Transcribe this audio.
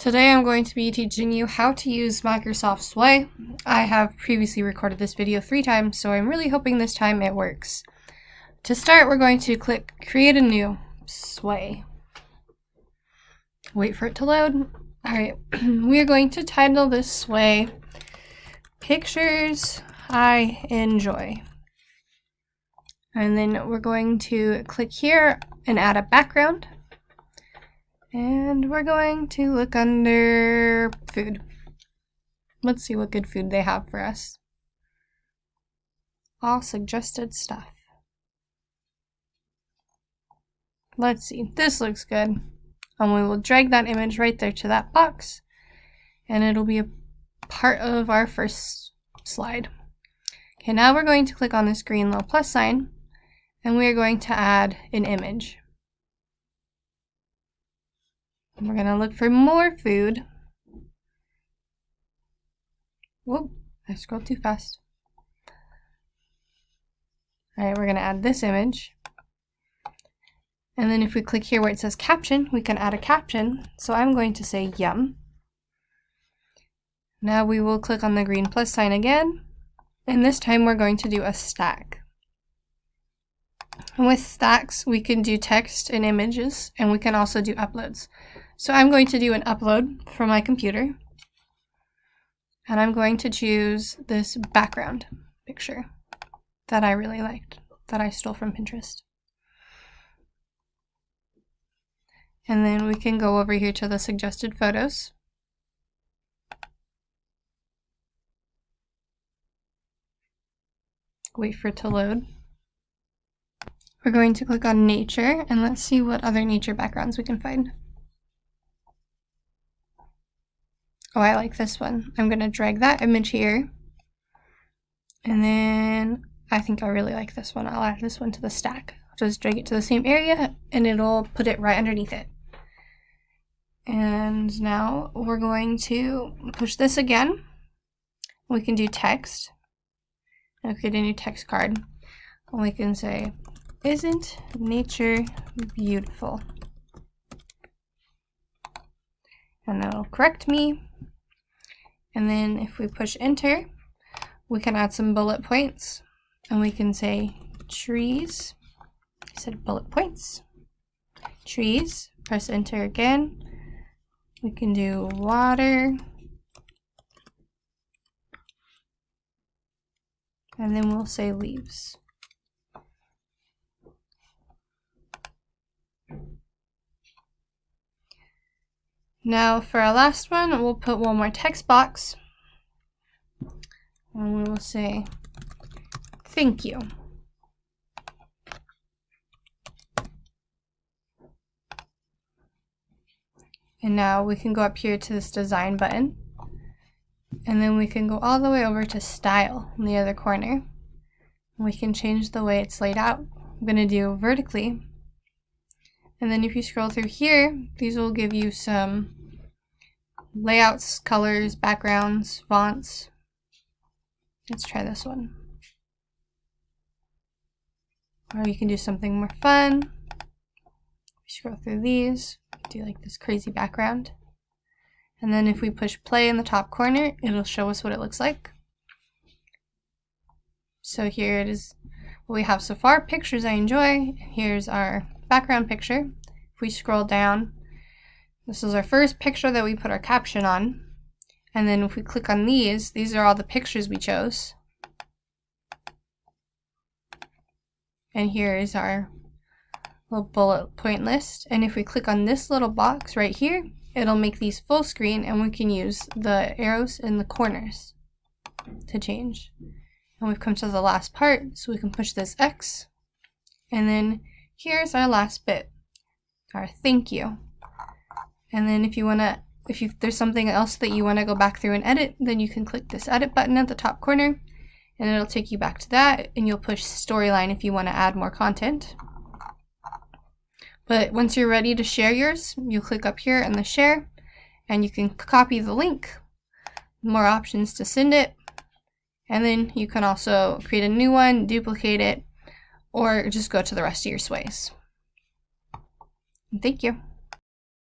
Today I'm going to be teaching you how to use Microsoft Sway. I have previously recorded this video 3 times, so I'm really hoping this time it works. To start, we're going to click Create a New Sway. Wait for it to load. Alright, we are going to title this Sway Pictures I Enjoy. And then we're going to click here and add a background. And we're going to look under food. Let's see what good food they have for us. All suggested stuff. Let's see, this looks good. And we will drag that image right there to that box. And it'll be a part of our first slide. Okay, now we're going to click on this green little plus sign. And we are going to add an image. We're going to look for more food. Whoa, I scrolled too fast. Alright, we're going to add this image. And then if we click here where it says caption, we can add a caption. So I'm going to say yum. Now we will click on the green plus sign again. And this time we're going to do a stack. And with stacks, we can do text and images, and we can also do uploads. So I'm going to do an upload from my computer, and I'm going to choose this background picture that I really liked, that I stole from Pinterest. And then we can go over here to the suggested photos. Wait for it to load. We're going to click on nature, and let's see what other nature backgrounds we can find. Oh, I like this one. I'm going to drag that image here. And then I think I really like this one. I'll add this one to the stack. Just drag it to the same area and it'll put it right underneath it. And now we're going to push this again. We can do text. I'll create a new text card. And we can say, "Isn't nature beautiful?" And that'll correct me. And then if we push enter, we can add some bullet points. And we can say trees. I said bullet points. Trees. Press enter again. We can do water. And then we'll say leaves. Now for our last one, we'll put one more text box. And we will say, "Thank you." And now we can go up here to this design button. And then we can go all the way over to style in the other corner. We can change the way it's laid out. I'm going to do vertically. And then if you scroll through here, these will give you some layouts, colors, backgrounds, fonts. Let's try this one. Or you can do something more fun. Scroll through these, do like this crazy background. And then if we push play in the top corner, it'll show us what it looks like. So here it is what we have so far, pictures I enjoy. Here's our background picture. If we scroll down, this is our first picture that we put our caption on. And then if we click on these are all the pictures we chose. And here is our little bullet point list. And if we click on this little box right here, it'll make these full screen, and we can use the arrows in the corners to change. And we've come to the last part, so we can push this X. And then here's our last bit, our thank you. And then if there's something else that you want to go back through and edit, then you can click this edit button at the top corner, and it'll take you back to that, and you'll push storyline if you want to add more content. But once you're ready to share yours, you'll click up here in the share, and you can copy the link, more options to send it, and then you can also create a new one, duplicate it, or just go to the rest of your sways. Thank you.